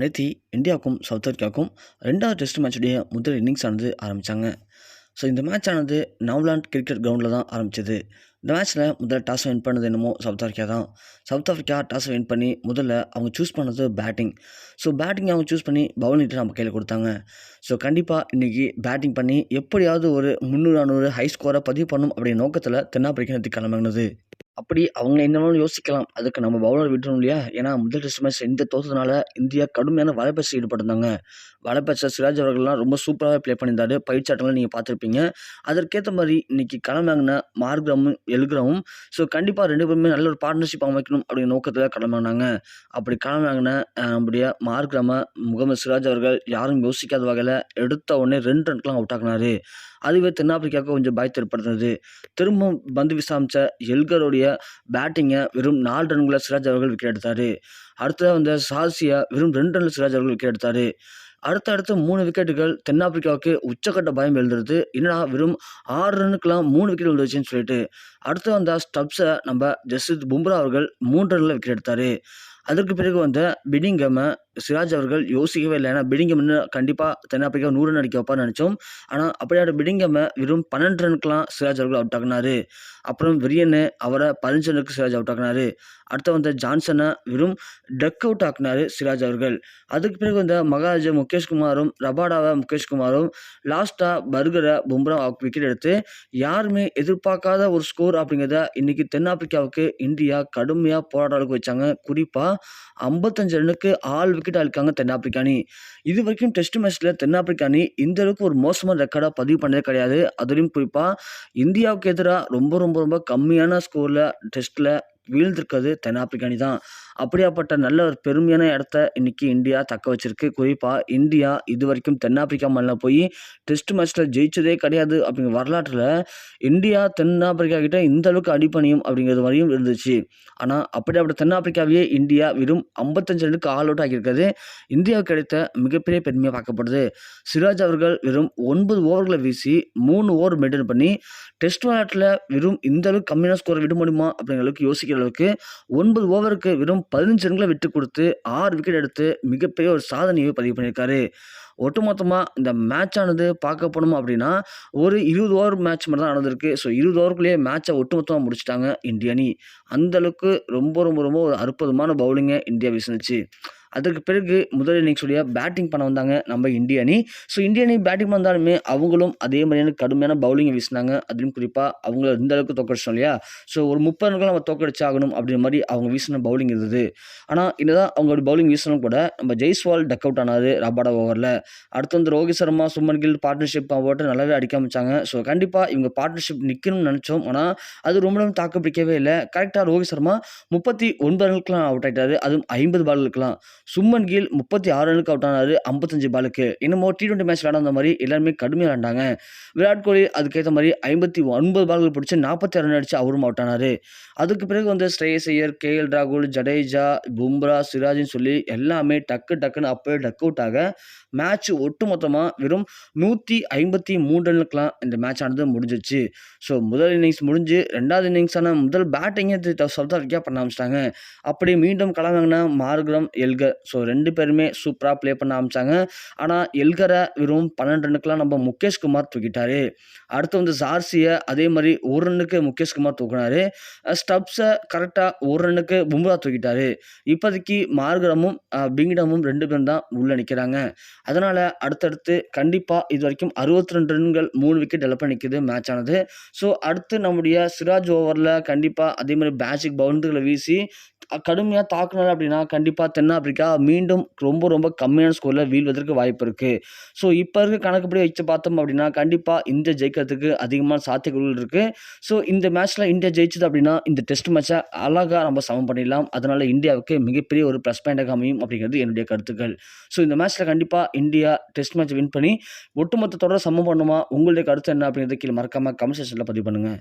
நேத்தி இந்தியாவுக்கும் சவுத் ஆஃப்ரிக்காவுக்கும் 2வது டெஸ்ட் மேட்சுடைய முதல் இன்னிங்ஸ் ஆனது ஆரம்பிச்சாங்க. ஸோ இந்த மேட்ச் ஆனது நவ்லாண்ட் கிரிக்கெட் கிரவுண்டில் தான் ஆரம்பிச்சது. இந்த மேட்ச்சில் முதல்ல டாஸ் வின் பண்ணது என்னமோ சவுத் ஆஃப்ரிக்கா தான். சவுத் ஆஃப்ரிக்கா டாஸ் வின் பண்ணி முதல்ல அவங்க சூஸ் பண்ணது பேட்டிங். ஸோ பேட்டிங் அவங்க சூஸ் பண்ணி பவுலிங்கிட்ட நம்ம கையில் கொடுத்தாங்க. ஸோ கண்டிப்பாக இன்றைக்கி பேட்டிங் பண்ணி எப்படியாவது ஒரு 300 400 ஹை ஸ்கோரை பதிவு பண்ணும் அப்படிங்கிற நோக்கத்தில் தென்னாப்பிரிக்கா நேற்று கிளம்பினது. அப்படி அவங்க என்னன்னு யோசிக்கலாம். அதுக்கு நம்ம பவுலர் விட்டுறணும் இல்லையா? ஏன்னா முதல் டெஸ்ட் மேட்ச் இந்த தோத்ததுனால இந்தியா கடுமையான வலைப்பயிற்சியில் ஈடுபட்டிருந்தாங்க. வலைப்பயிற்சியில் சிராஜ் அவர்கள்லாம் ரொம்ப சூப்பராகவே ப்ளே பண்ணியிருந்தாரு. பயிற்சியாட்டங்களை நீங்கள் பார்த்துருப்பீங்க. அதற்கேற்ற மாதிரி இன்னைக்கு களமிறங்கின மார்க்ரமும் எல்க்ரமும் கண்டிப்பாக 2 பேருமே நல்ல ஒரு பார்ட்னர்ஷிப் அமைக்கணும் அப்படிங்கிற நோக்கத்தில் களமிறங்கினாங்க. அப்படி களமிறங்கின நம்முடைய மார்க்ரம முகமது சிராஜ் அவர்கள் யாரும் யோசிக்காத வகையில் எடுத்த உடனே 2 ரன்க்கெலாம் அவுட் ஆக்குனாரு. அதுவே தென்னாப்பிரிக்காவுக்கு கொஞ்சம் பயத்தை ஏற்படுத்தினது. திரும்பவும் பந்து வீச ஆரம்பித்த எல்கருடைய பேட்டிங்கை வெறும் 4 ரன்களில் சிராஜ் அவர்கள் விக்கெட் எடுத்தார். அடுத்ததாக வந்த சார்சியை வெறும் 2 ரன்னில் சிராஜ் அவர்கள் விக்கெட் எடுத்தார். அடுத்த 3 விக்கெட்டுகள் தென்னாப்பிரிக்காவுக்கு உச்சக்கட்ட பயம் எழுதுறது. என்னடா வெறும் 6 ரன்னுக்கெல்லாம் 3 விக்கெட் விழுந்துச்சுன்னு சொல்லிட்டு அடுத்து வந்த ஸ்டப்ஸை நம்ம ஜஸ்பிரித் பும்ரா அவர்கள் 3 ரன்னில் விக்கெட் எடுத்தார். அதற்கு பிறகு வந்த பிடிங்கமை சிராஜ் அவர்கள் யோசிக்கவே இல்லை. ஏன்னா பிடிங்கம் கண்டிப்பாக தென்னாப்பிரிக்கா 100 ரன் அடிக்க வைப்பான்னு நினச்சோம். ஆனால் அப்படியாட பிடிங்கமை வெறும் 12 ரனுக்கெலாம் சிராஜ் அவர்கள் அவுட் ஆகினார். அப்புறம் விரியன்னு அவரை 15 ரனுக்கு சிராஜ் அவுட் ஆகினார். அடுத்து வந்த ஜான்சனை வெறும் டக் அவுட் ஆக்கினார் சிராஜ் அவர்கள். அதுக்கு பிறகு வந்த மகாராஜா முகேஷ்குமாரும் ரபாடாவை முகேஷ்குமாரும் லாஸ்ட்டாக பர்கரை பும்ரா விக்கெட் எடுத்து யாருமே எதிர்பார்க்காத ஒரு ஸ்கோர் அப்படிங்கிறத இன்றைக்கி தென்னாப்பிரிக்காவுக்கு இந்தியா கடுமையாக போராட்டத்துக்கு வச்சாங்க. குறிப்பாக 55 ரன்னுக்கு 6 விக்கெட் அளிக்காங்க தென்னாப்பிரிக்கா அணி. இது வரைக்கும் டெஸ்ட் மேட்ச்சில் தென்னாப்பிரிக்கா அணி இந்த அளவுக்கு ஒரு மோசமான ரெக்கார்டாக பதிவு பண்ணதே கிடையாது. அதுலேயும் குறிப்பாக இந்தியாவுக்கு எதிராக ரொம்ப ரொம்ப ரொம்ப கம்மியான ஸ்கோரில் டெஸ்ட்டில் வீழ்ந்திருக்கிறது தென்னாப்பிரிக்கா அணி தான். அப்படியாப்பட்ட நல்ல ஒரு பெருமையான இடத்த இன்னைக்கு இந்தியா தக்க வச்சிருக்கு. குறிப்பாக இந்தியா இது வரைக்கும் தென்னாப்பிரிக்கா மண்ணில் போய் டெஸ்ட் மேட்ச்சில் ஜெயிச்சதே கிடையாது. அப்படிங்கிற வரலாற்றில் இந்தியா தென்னாப்பிரிக்கா கிட்ட இந்த அளவுக்கு அடிப்பணியும் அப்படிங்கிறது வரையும் இருந்துச்சு. ஆனால் அப்படியாப்பட்ட தென்னாப்பிரிக்காவையே இந்தியா வெறும் 55 ரனுக்கு ஆல் அவுட் ஆகியிருக்கிறது இந்தியாவுக்கு கிடைத்த மிகப்பெரிய பெருமையாக பார்க்கப்படுது. சிராஜ் அவர்கள் வெறும் 9 ஓவர்களை வீசி 3 ஓவர் மெயின்டைன் பண்ணி டெஸ்ட் விளையாட்டில் வெறும் இந்த அளவுக்கு கம்மியான ஸ்கோரை விட முடியுமா அப்படிங்கிற அளவுக்கு யோசிக்கிற அளவுக்கு 9 ஓவருக்கு வெறும் 15 ரன்களை விட்டு கொடுத்து 6 விக்கெட் எடுத்து மிகப்பெரிய ஒரு சாதனையை பதிவு பண்ணியிருக்காரு. ஒட்டுமொத்தமாக இந்த மேட்ச் ஆனது பார்க்க போனோம் அப்படின்னா ஒரு 20 ஓவர் மேட்ச் மட்டும் தான் நடந்திருக்கு. 20 ஓவருக்குள்ளேயே மேட்சை ஒட்டுமொத்தமாக முடிச்சிட்டாங்க இந்திய அணி. அந்தளவுக்கு ரொம்ப ரொம்ப ரொம்ப ஒரு அற்புதமான பவுலிங்கை இந்தியா வீசுனுச்சு. அதற்கு பிறகு முதல் இன்னிங்ஸுடைய பேட்டிங் பண்ண வந்தாங்க நம்ம இந்திய அணி. இந்திய அணி பேட்டிங் வந்தாலுமே அவங்களும் அதே மாதிரியான கடுமையான பவுலிங்கை வீசினாங்க. அதுலேயும் குறிப்பாக அவங்கள இந்த அளவுக்கு தோக்கடிச்சோம் இல்லையா? ஒரு 30 ரன்கள் நம்ம தோக்கடிச்சாகணும் அப்படின்ற மாதிரி அவங்க வீசின பவுலிங் இருந்தது. ஆனால் என்னதான் அவங்க பவுலிங் வீசினும் கூட நம்ம ஜெய்ஸ்வால் டக் அவுட் ஆனார் ரபாடா ஓவரில். அடுத்து வந்து ரோஹித் சர்மா சுமன் கில் பார்ட்னர்ஷிப் போட்டு நல்லாவே அடிக்க ஆரம்பிச்சாங்க. கண்டிப்பாக இவங்க பார்ட்னர்ஷிப் நிற்கணும்னு நினச்சோம். ஆனால் அது ரொம்ப நேரம் தாக்கு பிடிக்கவே இல்லை. கரெக்டாக ரோஹித் சர்மா 39 ரன்களுக்குலாம் அவுட் ஆகிட்டாரு. அதுவும் 50 பால்களுக்குலாம். சுமன் கில் 36 ரனுக்கு அவுட் ஆனாரு 55 பாலுக்கு. என்னமோ T20 மேட்ச் விளையாட மாதிரி எல்லாருமே கடுமையாக விளையாண்டாங்க. விராட் கோலி அதுக்கேற்ற மாதிரி 59 பால்கள் பிடிச்சி 46 ரன் அடிச்சு அவரும் அவுட் ஆனாரு. அதுக்கு பிறகு வந்து ஸ்ரேயஸ் ஐயர், KL ராகுல், ஜடேஜா, பும்ரா, சிராஜ்னு சொல்லி எல்லாமே டக்குன்னு அப்பவே டக் அவுட் ஆக மேட்ச் ஒட்டுமொத்தமாக வெறும் 153 ரன்னுக்கெலாம் இந்த மேட்ச் ஆனது முடிஞ்சிச்சு. முதல் இன்னிங்ஸ் முடிஞ்சு 2வது இன்னிங்ஸான முதல் பேட்டிங்கை சவுத் ஆஃப்ரிக்கா பண்ண ஆரம்பிச்சிட்டாங்க. அப்படி மீண்டும் களமிறங்கின மார்க்ரம், எல்கர் 2 பேருமே சூப்பராக ப்ளே பண்ண ஆரம்பித்தாங்க. ஆனால் எல்கரை வெறும் 12 ரன்னுக்கெலாம் நம்ம முகேஷ்குமார் தூக்கிட்டாரு. அடுத்து வந்து ஜார்சியை அதே மாதிரி 1 ரன்னுக்கு முகேஷ்குமார் தூக்கினாரு. ஸ்டப்ஸை கரெக்டாக 1 ரன்னுக்கு பும்ரா தூக்கிட்டாரு. இப்போதைக்கு மார்க்ரமும் பிங்டமும் 2 பேரும் தான் உள்ளே நிற்கிறாங்க. அதனால் அடுத்தடுத்து கண்டிப்பாக இது வரைக்கும் 62 ரன்கள் 3 விக்கெட் இழப்பு நிற்குது மேட்ச் ஆனது. அடுத்து நம்முடைய சிராஜ் ஓவரில் கண்டிப்பாக அதே மாதிரி பேசிக் பவுண்டரிகளை வீசி கடுமையாக தாக்குனார் அப்படின்னா கண்டிப்பாக தென்னாப்பிரிக்கா மீண்டும் ரொம்ப ரொம்ப கம்மியான ஸ்கோரில் வீழ்வதற்கு வாய்ப்பு இருக்குது. இப்போ இருக்க கணக்குப்படி வச்சு பார்த்தோம் அப்படின்னா கண்டிப்பாக இந்தியா ஜெயிக்கிறதுக்கு அதிகமான சாத்தியக்கூறுகள் இருக்குது. இந்த மேட்ச்சில் இந்தியா ஜெயிச்சது அப்படின்னா இந்த டெஸ்ட் மேட்சை அழகாக நம்ம சமம் பண்ணிடலாம். அதனால் இந்தியாவுக்கு மிகப்பெரிய ஒரு ப்ளஸ் பாயிண்டாக அமையும் அப்படிங்கிறது என்னுடைய கருத்துக்கள். இந்த மேட்ச்சில் கண்டிப்பாக இந்தியா டெஸ்ட் மேட்ச் வின் பண்ணி ஒட்டுமொத்த தொடரை சமம் பண்ணுமா? உங்களுடைய கருத்து என்ன அப்படிங்கிறது கீழே மறக்காமல் கமெண்ட் செக்ஷனில் பதிவு பண்ணுங்கள்.